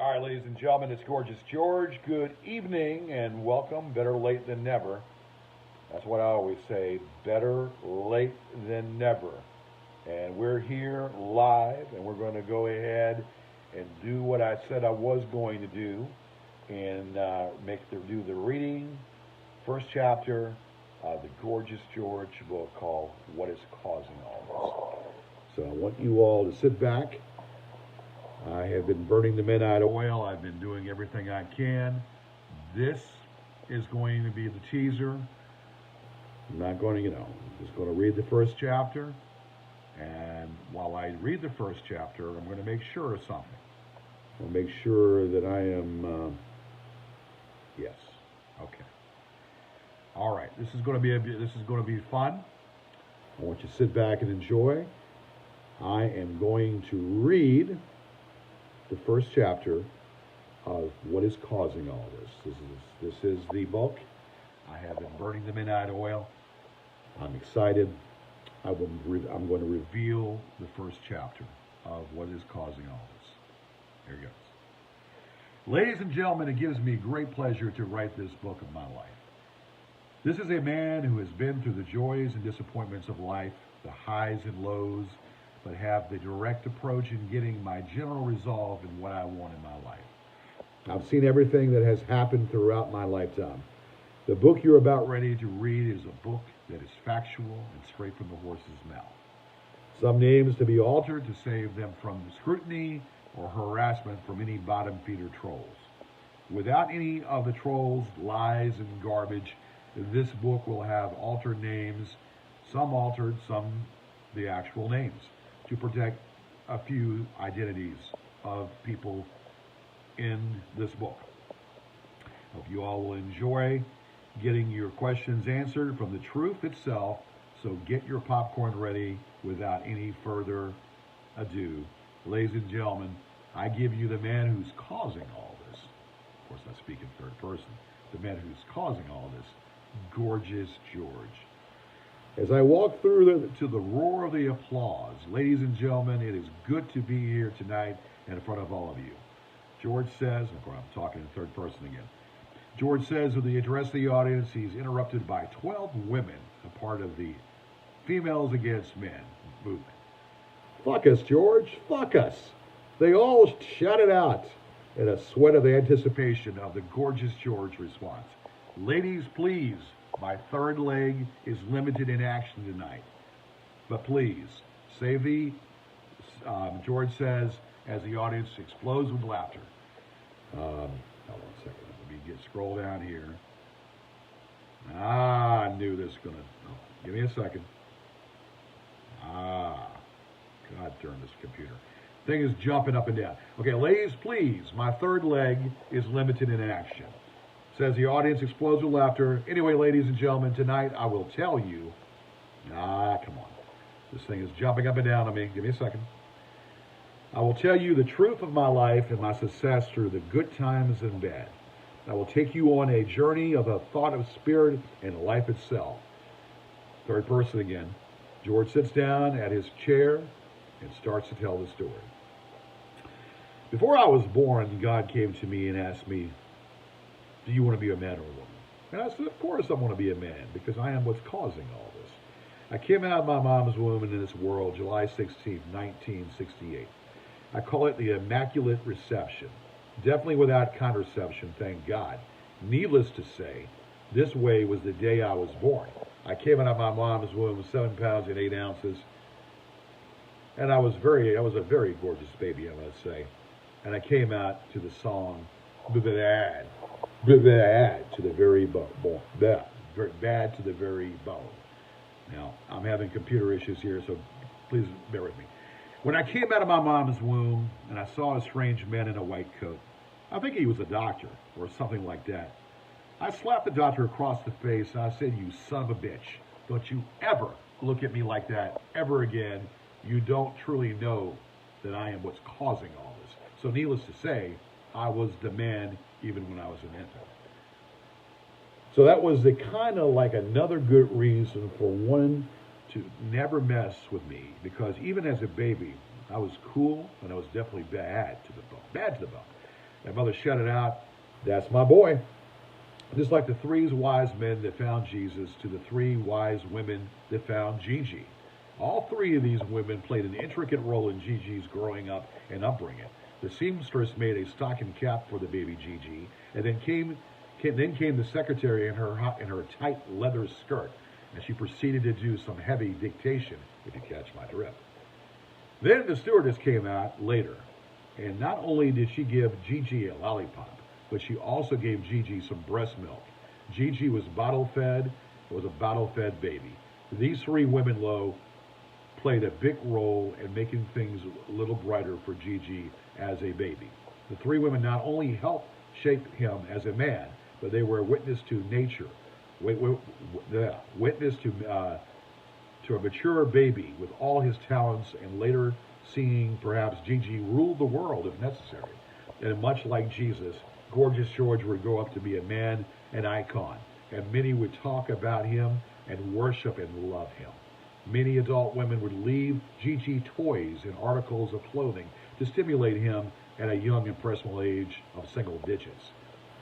All right, ladies and gentlemen, it's Gorgeous George. Good evening and welcome. Better late than never. That's what I always say. Better late than never. And we're here live, and we're going to go ahead and do what I said I was going to do, and do the reading, first chapter of the Gorgeous George book called "What Is Causing All This." So I want you all to sit back. I have been burning the midnight oil. I've been doing everything I can. This is going to be the teaser. I'm not going to, just going to read the first chapter. And while I read the first chapter, I'm going to make sure of something. I'll make sure that I am, yes, okay. All right, this is going to be fun. I want you to sit back and enjoy. I am going to read the first chapter of What Is Causing All This. This is the book. I have been burning the midnight oil. I'm excited. I'm going to reveal the first chapter of What Is Causing All This. Here it goes. Ladies and gentlemen, it gives me great pleasure to write this book of my life. This is a man who has been through the joys and disappointments of life, the highs and lows, but have the direct approach in getting my general resolve in what I want in my life. I've seen everything that has happened throughout my lifetime. The book you're about ready to read is a book that is factual and straight from the horse's mouth. Some names to be altered to save them from scrutiny or harassment from any bottom feeder trolls. Without any of the trolls, lies, and garbage, this book will have altered names, some altered, some the actual names, to protect a few identities of people in this book. Hope you all will enjoy getting your questions answered from the truth itself, so get your popcorn ready without any further ado. Ladies and gentlemen, I give you the man who's causing all this. Of course, I speak in third person. The man who's causing all this, Gorgeous George. As I walk through to the roar of the applause, ladies and gentlemen, it is good to be here tonight in front of all of you. George says, of course, I'm talking in third person again. George says, with the address of the audience, he's interrupted by 12 women, a part of the Females Against Men movement. Fuck us, George, fuck us. They all shouted out in a sweat of the anticipation of the Gorgeous George response. Ladies, please. My third leg is limited in action tonight. But please, save the, George says, as the audience explodes with laughter. Hold on a second. Let me scroll down here. I knew this was going to, give me a second. God darn this computer. Thing is jumping up and down. Okay, ladies, please, my third leg is limited in action. Says the audience explodes with laughter. Anyway, ladies and gentlemen, tonight I will tell you, come on. This thing is jumping up and down on me. Give me a second. I will tell you the truth of my life and my success through the good times and bad. I will take you on a journey of a thought of spirit and life itself. Third person again. George sits down at his chair and starts to tell the story. Before I was born, God came to me and asked me, do you want to be a man or a woman? And I said, of course I want to be a man, because I am what's causing all this. I came out of my mom's womb into this world July 16, 1968. I call it the Immaculate Reception. Definitely without contraception, thank God. Needless to say, this way was the day I was born. I came out of my mom's womb 7 pounds and 8 ounces. And I was a very gorgeous baby, I must say. And I came out to the song, Bad to the very bone. Bad to the very bone. Now, I'm having computer issues here, so please bear with me. When I came out of my mom's womb and I saw a strange man in a white coat, I think he was a doctor or something like that. I slapped the doctor across the face and I said, you son of a bitch, don't you ever look at me like that ever again. You don't truly know that I am what's causing all this. So needless to say, I was the man even when I was an infant. So that was the kind of like another good reason for one to never mess with me, because even as a baby, I was cool and I was definitely bad to the bone. Bad to the bone. And mother shouted out, "That's my boy." Just like the three wise men that found Jesus to the three wise women that found Gigi. All three of these women played an intricate role in Gigi's growing up and upbringing. The seamstress made a stocking cap for the baby Gigi, and then came the secretary in her tight leather skirt, and she proceeded to do some heavy dictation, if you catch my drift. Then the stewardess came out later, and not only did she give Gigi a lollipop, but she also gave Gigi some breast milk. Gigi was bottle-fed, was a bottle-fed baby. These three women, played a big role in making things a little brighter for Gigi as a baby. The three women not only helped shape him as a man, but they were a witness to nature, witness to a mature baby with all his talents, and later seeing perhaps Gigi rule the world if necessary. And much like Jesus, Gorgeous George would grow up to be a man, an icon, and many would talk about him and worship and love him. Many adult women would leave Gigi toys and articles of clothing to stimulate him at a young, impressionable age of single digits.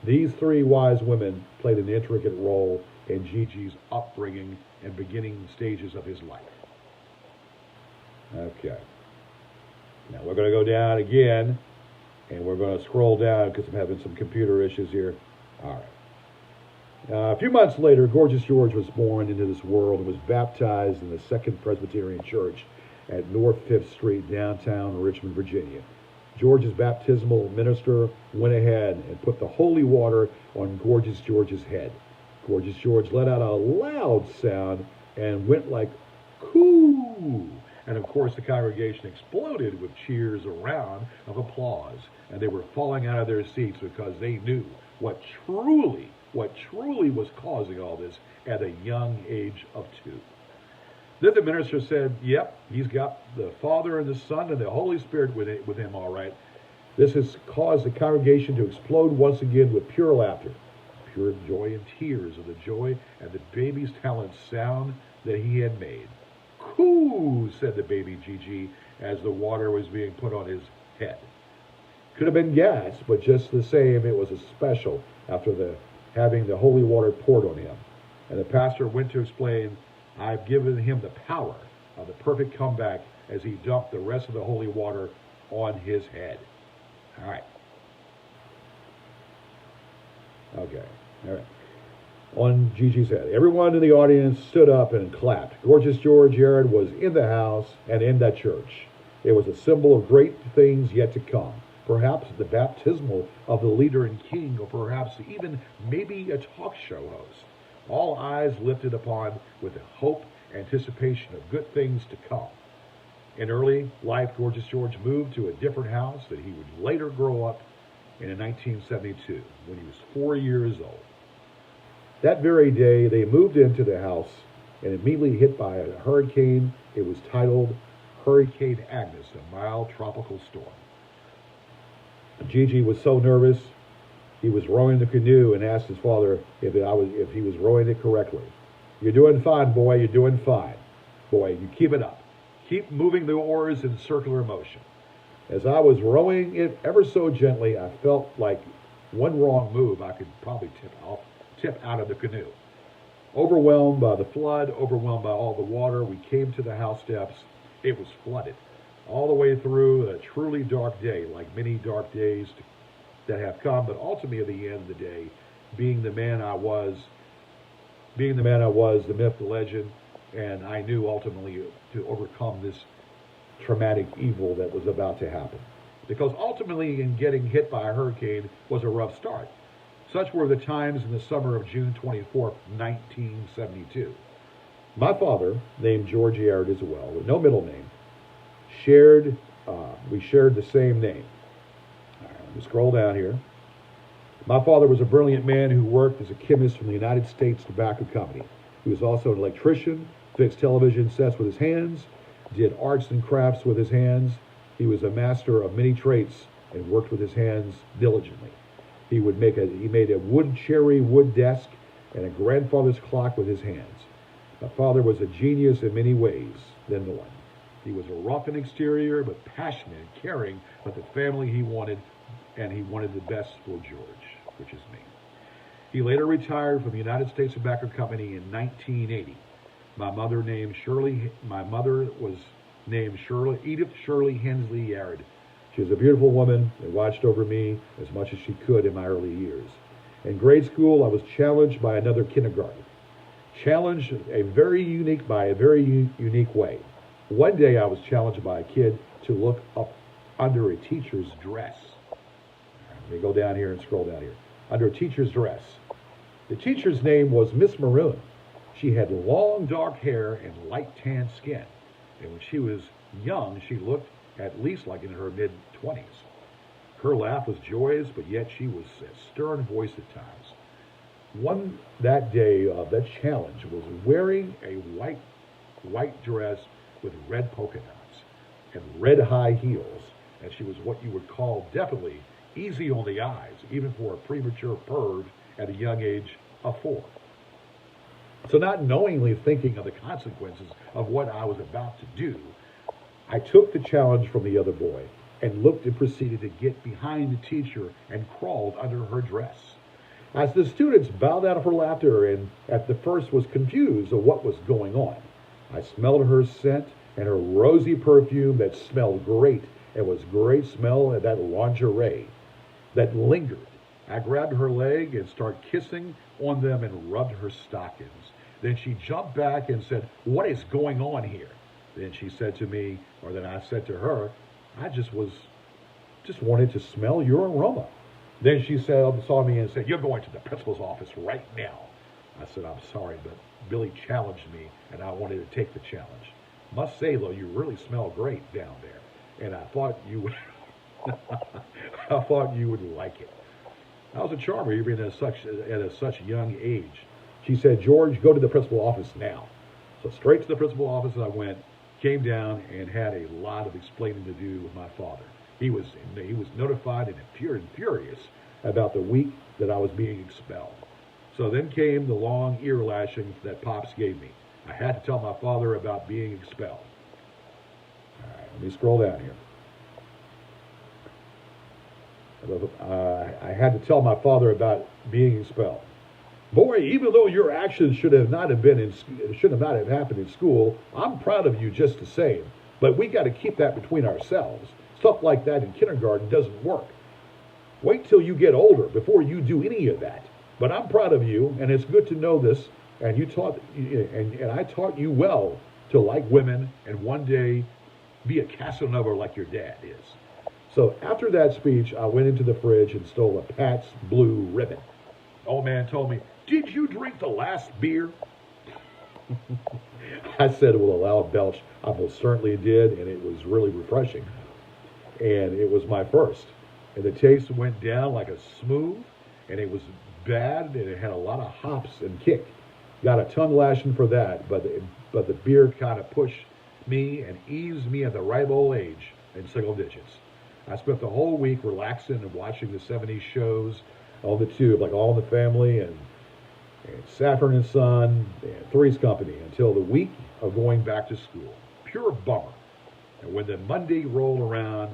These three wise women played an intricate role in Gigi's upbringing and beginning stages of his life. Okay. Now we're going to go down again, and we're going to scroll down because I'm having some computer issues here. All right. A few months later, Gorgeous George was born into this world and was baptized in the Second Presbyterian Church at North 5th Street, downtown Richmond, Virginia. George's baptismal minister went ahead and put the holy water on Gorgeous George's head. Gorgeous George let out a loud sound and went like, "Coo!" And of course, the congregation exploded with cheers around of applause, and they were falling out of their seats because they knew what truly was causing all this at a young age of 2. Then the minister said, "Yep, he's got the Father and the Son and the Holy Spirit with him, all right." This has caused the congregation to explode once again with pure laughter, pure joy, and tears of the joy and the baby's talent sound that he had made. "Coo," said the baby Gigi as the water was being put on his head. Could have been gas, but just the same, it was a special after having the holy water poured on him. And the pastor went to explain, "I've given him the power of the perfect comeback," as he dumped the rest of the holy water on his head. All right. Okay. All right. On Gigi's head. Everyone in the audience stood up and clapped. Gorgeous George Yarid was in the house and in that church. It was a symbol of great things yet to come. Perhaps the baptismal of the leader and king, or perhaps even maybe a talk show host. All eyes lifted upon with a hope, anticipation of good things to come. In early life, Gorgeous George moved to a different house that he would later grow up in 1972 when he was 4 years old. That very day, they moved into the house and immediately hit by a hurricane. It was titled Hurricane Agnes, a mild tropical storm. Gigi was so nervous, he was rowing the canoe and asked his father if he was rowing it correctly. "You're doing fine, boy. You're doing fine. Boy, you keep it up. Keep moving the oars in circular motion." As I was rowing it ever so gently, I felt like one wrong move, I could probably tip out of the canoe. Overwhelmed by the flood, overwhelmed by all the water, we came to the house steps. It was flooded all the way through, a truly dark day, like many dark days that have come, but ultimately at the end of the day, being the man I was, the myth, the legend, and I knew ultimately to overcome this traumatic evil that was about to happen. Because ultimately in getting hit by a hurricane was a rough start. Such were the times in the summer of June 24th, 1972. My father, named George Yarid as well, with no middle name, we shared the same name. All right, let me scroll down here. My father was a brilliant man who worked as a chemist from the United States Tobacco Company. He was also an electrician, fixed television sets with his hands, did arts and crafts with his hands. He was a master of many traits and worked with his hands diligently. He made a cherry wood desk and a grandfather's clock with his hands. My father was a genius in many ways than one. He was a rough in exterior, but passionate and caring about the family he wanted and he wanted the best for George, which is me. He later retired from the United States Tobacco Company in 1980. My mother was named Edith Shirley Hensley Yarid. She was a beautiful woman and watched over me as much as she could in my early years. In grade school, I was challenged by another kindergarten. Challenged by a very unique way. One day I was challenged by a kid to look up under a teacher's dress. Let me go down here and scroll down here. Under a teacher's dress. The teacher's name was Miss Maroon. She had long dark hair and light tan skin. And when she was young, she looked at least like in her mid-20s. Her laugh was joyous, but yet she was a stern voice at times. That day of that challenge was wearing a white dress with red polka dots and red high heels, and she was what you would call definitely easy on the eyes, even for a premature purge at a young age of 4. So not knowingly thinking of the consequences of what I was about to do, I took the challenge from the other boy and looked and proceeded to get behind the teacher and crawled under her dress. As the students bowed out of her laughter and at the first was confused of what was going on, I smelled her scent and her rosy perfume that smelled great. It was great smell of that lingerie that lingered. I grabbed her leg and started kissing on them and rubbed her stockings. Then she jumped back and said, "What is going on here?" Then she said to me, or then I said to her, "I just wanted to smell your aroma." Then she saw me and said, "You're going to the principal's office right now." I said, "I'm sorry, but Billy challenged me and I wanted to take the challenge. Must say though, you really smell great down there. And I thought you would like it." I was a charmer even at such a young age. She said, "George, go to the principal's office now." So straight to the principal's office I went, came down and had a lot of explaining to do with my father. He was notified and furious about the week that I was being expelled. So then came the long ear lashing that Pops gave me. I had to tell my father about being expelled. All right, let me scroll down here. I had to tell my father about being expelled. "Boy, even though your actions should not have happened in school, I'm proud of you just the same. But we got to keep that between ourselves. Stuff like that in kindergarten doesn't work. Wait till you get older before you do any of that. But I'm proud of you, and it's good to know this. And I taught you well to like women, and one day be a Casanova like your dad is." So after that speech, I went into the fridge and stole a Pabst Blue Ribbon. Old man told me, "Did you drink the last beer?" I said with a loud belch, "I most certainly did, and it was really refreshing. And it was my first. And the taste went down like a smooth, and it was bad, and it had a lot of hops and kick. Got a tongue lashing for that, but the beer kind of pushed me and eased me at the ripe old age in single digits. I spent the whole week relaxing and watching the 70s shows on the tube, like All in the Family and Saffron and Son and Three's Company, until the week of going back to school. Pure bummer. And when the Monday rolled around,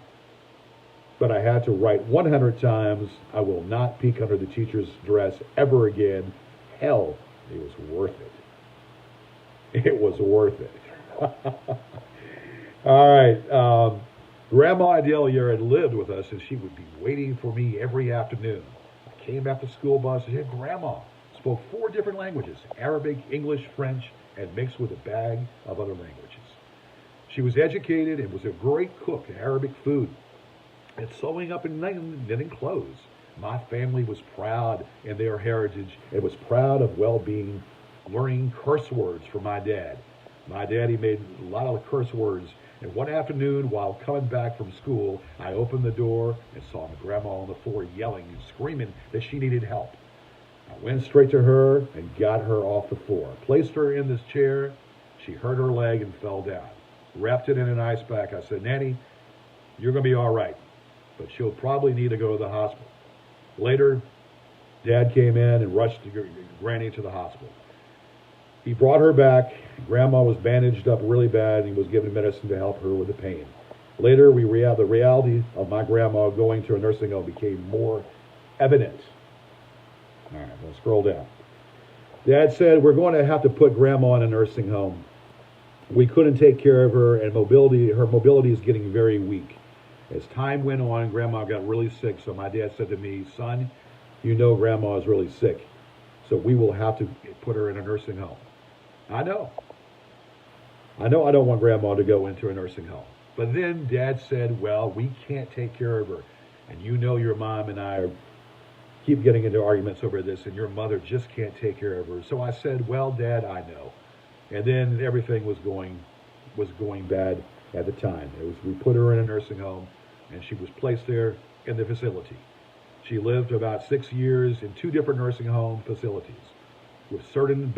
but I had to write 100 times, "I will not peek under the teacher's dress ever again." Hell, it was worth it. It was worth it. All right. Grandma Adele Yarid lived with us, and she would be waiting for me every afternoon. I came after school bus, and Grandma spoke 4 different languages: Arabic, English, French, and mixed with a bag of other languages. She was educated and was a great cook of Arabic food and sewing up and knitting clothes. My family was proud in their heritage and was proud of well-being, learning curse words from my dad. My daddy made a lot of curse words, and one afternoon while coming back from school, I opened the door and saw my grandma on the floor yelling and screaming that she needed help. I went straight to her and got her off the floor, placed her in this chair. She hurt her leg and fell down. Wrapped it in an ice pack. I said, "Nanny, you're going to be all right, but she'll probably need to go to the hospital." Later, Dad came in and rushed Granny to the hospital. He brought her back. Grandma was bandaged up really bad, and he was given medicine to help her with the pain. Later, the reality of my grandma going to a nursing home became more evident. All right, let's scroll down. Dad said, we're going to have to put Grandma in a nursing home. We couldn't take care of her, and her mobility is getting very weak. As time went on, Grandma got really sick, so my dad said to me, son, you know Grandma is really sick, so we will have to put her in a nursing home. I know I don't want Grandma to go into a nursing home. But then Dad said, well, we can't take care of her, and you know your mom and I keep getting into arguments over this, and your mother just can't take care of her. So I said, well, Dad, I know. And then everything was going bad at the time. We put her in a nursing home, and she was placed there in the facility. She lived about 6 years in 2 different nursing home facilities, with certain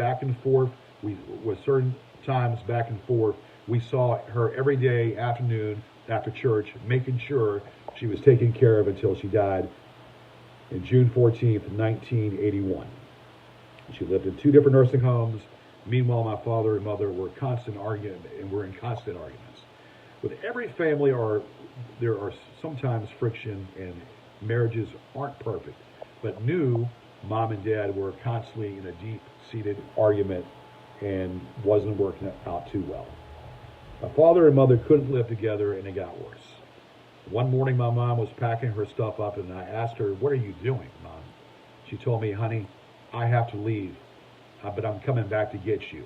times back and forth. We saw her every day afternoon after church, making sure she was taken care of until she died in June 14th, 1981. She lived in 2 different nursing homes. Meanwhile, my father and mother were in constant arguments. With every family, there are sometimes friction, and marriages aren't perfect. But knew Mom and Dad were constantly in a deep-seated argument and wasn't working out too well. My father and mother couldn't live together, and it got worse. One morning, my mom was packing her stuff up, and I asked her, what are you doing, Mom? She told me, honey, I have to leave, but I'm coming back to get you.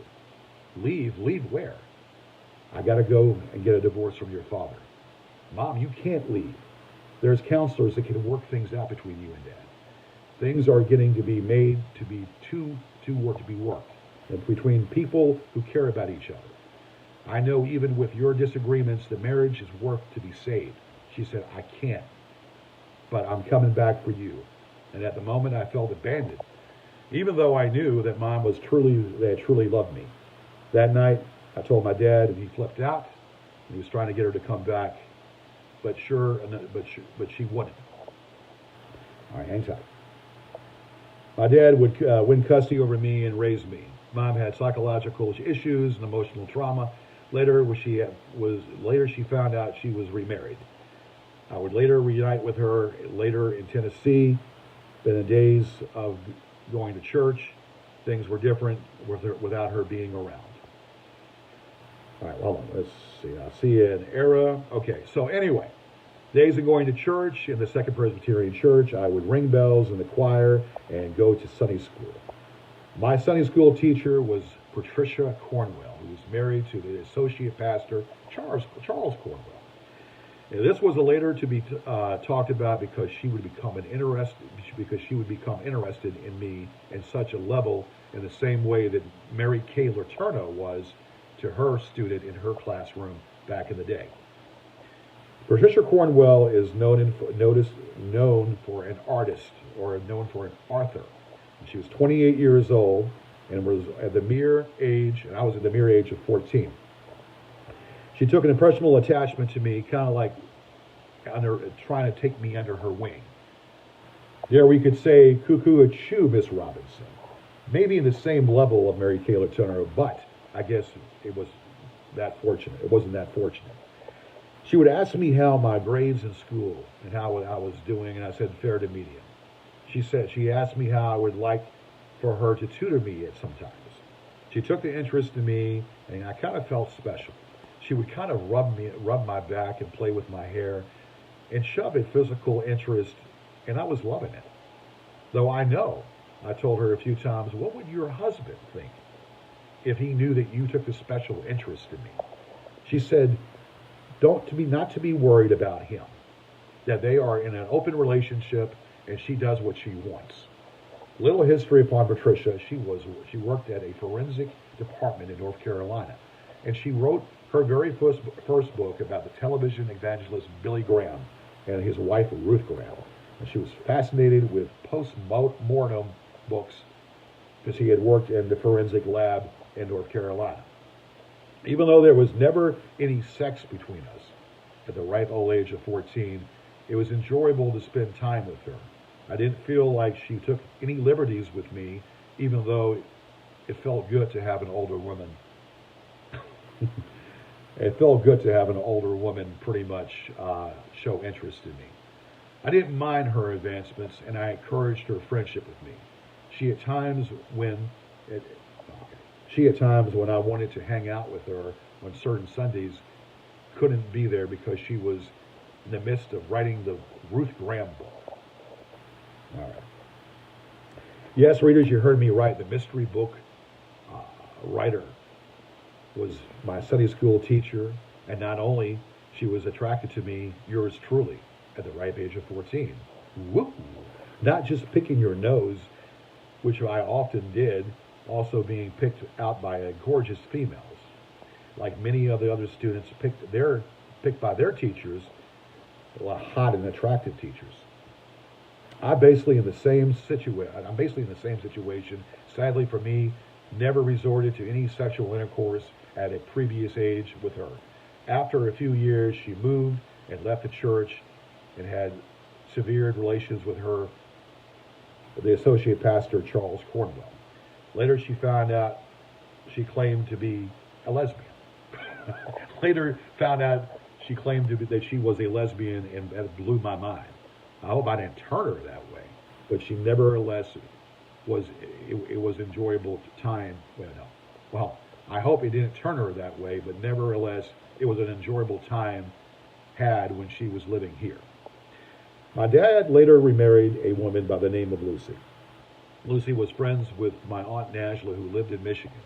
Leave? Leave where? I got to go and get a divorce from your father. Mom, you can't leave. There's counselors that can work things out between you and Dad. Things are getting to be made to be to be worked, and between people who care about each other. I know even with your disagreements, the marriage is worth to be saved. She said, I can't, but I'm coming back for you. And at the moment, I felt abandoned, even though I knew that Mom truly loved me. That night, I told my dad, and he flipped out. And he was trying to get her to come back, but she wouldn't. All right, hang tight. My dad would win custody over me and raise me. Mom had psychological issues and emotional trauma. Later, she found out she was remarried. I would later reunite with her later in Tennessee. In the days of going to church, things were different without her being around. All right, hold on. Let's see. I see an era. Okay, so anyway, days of going to church in the Second Presbyterian Church, I would ring bells in the choir and go to Sunday school. My Sunday school teacher was Patricia Cornwell, who was married to the associate pastor, Charles Cornwell. And this was later to be talked about because she would become interested in me in such a level, in the same way that Mary Kay Letourneau was to her student in her classroom back in the day. Patricia Cornwell is known for an artist, or known for an author. She was 28 years old and was at the mere age, and I was at the mere age of 14. She took an impressionable attachment to me, kind of like trying to take me under her wing. There we could say, cuckoo-a-choo, Miss Robinson. Maybe in the same level of Mary Kay Letourneau, but I guess it wasn't that fortunate. She would ask me how my grades in school and how I was doing, and I said fair to medium. She asked me how I would like for her to tutor me at sometimes. She took the interest in me, and I kind of felt special. She would kind of rub my back and play with my hair and shove a physical interest, and I was loving it. Though I told her a few times, what would your husband think if he knew that you took a special interest in me? She said, not to be worried about him, that they are in an open relationship and she does what she wants. Little history upon Patricia. She worked at a forensic department in North Carolina, and she wrote her very first book about the television evangelist Billy Graham and his wife Ruth Graham. And she was fascinated with post-mortem books because he had worked in the forensic lab in North Carolina. Even though there was never any sex between us at the ripe old age of 14, it was enjoyable to spend time with her. I didn't feel like she took any liberties with me, even though it felt good to have an older woman. It felt good to have an older woman pretty much show interest in me. I didn't mind her advancements, and I encouraged her friendship with me. She at times when it, okay. She at times when I wanted to hang out with her on certain Sundays couldn't be there because she was in the midst of writing the Ruth Graham book. All right. Yes, readers, you heard me right. The mystery book writer was my Sunday school teacher, and not only she was attracted to me, yours truly, at the ripe age of 14. Woo! Not just picking your nose, which I often did, also being picked out by gorgeous females. Like many of the other students picked by their teachers, hot and attractive teachers. I'm basically in the same situation. Sadly for me, never resorted to any sexual intercourse at a previous age with her. After a few years, she moved and left the church and had severed relations with the associate pastor, Charles Cornwell. Later, she found out she claimed to be a lesbian. Later, found out she claimed that she was a lesbian, and that blew my mind. I hope I didn't turn her that way, but she nevertheless it was enjoyable time. Well, I hope it didn't turn her that way, but nevertheless, it was an enjoyable time had when she was living here. My dad later remarried a woman by the name of Lucy. Lucy was friends with my Aunt Najla, who lived in Michigan.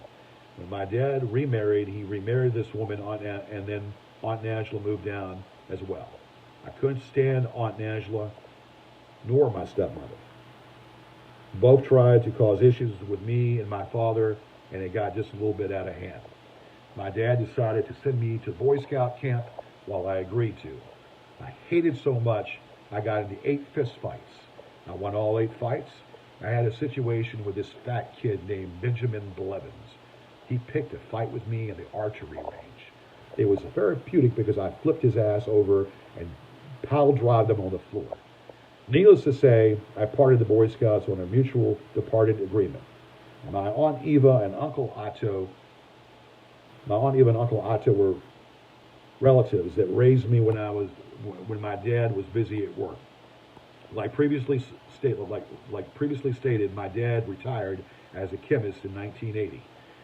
When my dad remarried, he remarried this woman, and then Aunt Najla moved down as well. I couldn't stand Aunt Najla nor my stepmother. Both tried to cause issues with me and my father, and it got just a little bit out of hand. My dad decided to send me to Boy Scout camp, while I agreed to. I hated so much, I got into 8 fist fights. I won all 8 fights. I had a situation with this fat kid named Benjamin Blevins. He picked a fight with me in the archery range. It was therapeutic because I flipped his ass over and pile-drived him on the floor. Needless to say, I parted the Boy Scouts on a mutual departed agreement. My Aunt Eva and Uncle Otto were relatives that raised me when my dad was busy at work. Like previously stated, my dad retired as a chemist in 1980,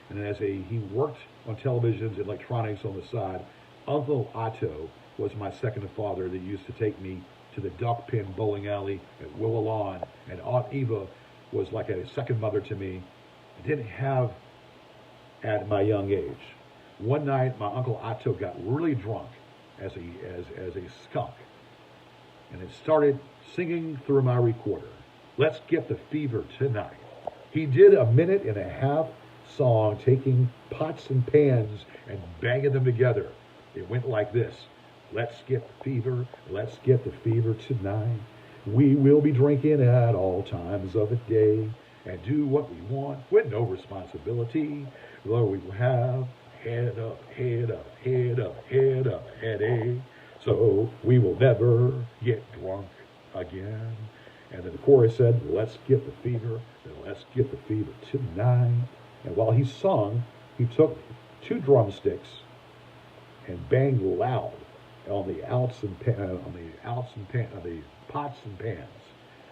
and he worked on televisions and electronics on the side. Uncle Otto was my second father that used to take me to the duck pin bowling alley at Willow Lawn, and Aunt Eva was like a second mother to me. I didn't have at my young age. One night, my Uncle Otto got really drunk as a skunk, and it started singing through my recorder, "Let's get the fever tonight." He did a 1.5-minute song, taking pots and pans and banging them together. It went like this: "Let's get the fever tonight. We will be drinking at all times of the day and do what we want with no responsibility. Though we will have head up, head up, head up, head up, headache. So we will never get drunk again." And then the chorus said, "Let's get the fever tonight." And while he sung, he took 2 drumsticks and banged loud on the pots and pans.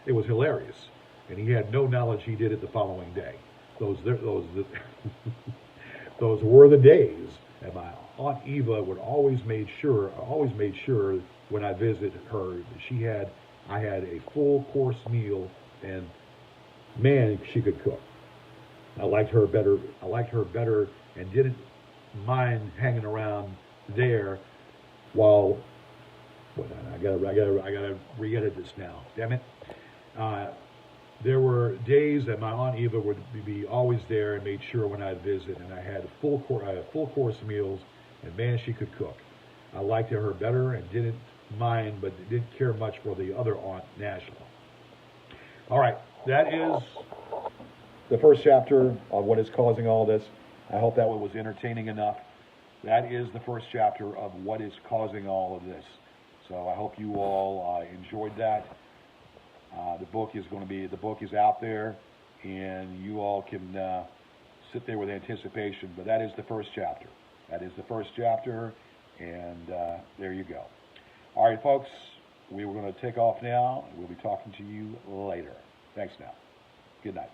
It was hilarious, and he had no knowledge he did it the following day. Those were the days. And my Aunt Eva would always made sure when I visited her that I had a full course meal, and man, she could cook. I liked her better and didn't mind hanging around there while I gotta re-edit this now. Damn it. There were days that my Aunt Eva would be always there and made sure when I'd visit, and I had full course meals, and man, she could cook. I liked her better and didn't mind, but didn't care much for the other Aunt Najla. All right, that is the first chapter of what is causing all this. I hope that one was entertaining enough. That is the first chapter of what is causing all of this. So I hope you all enjoyed that. The book is out there, and you all can sit there with anticipation. But that is the first chapter. That is the first chapter, and there you go. All right, folks, we were going to take off now. We'll be talking to you later. Thanks now. Good night.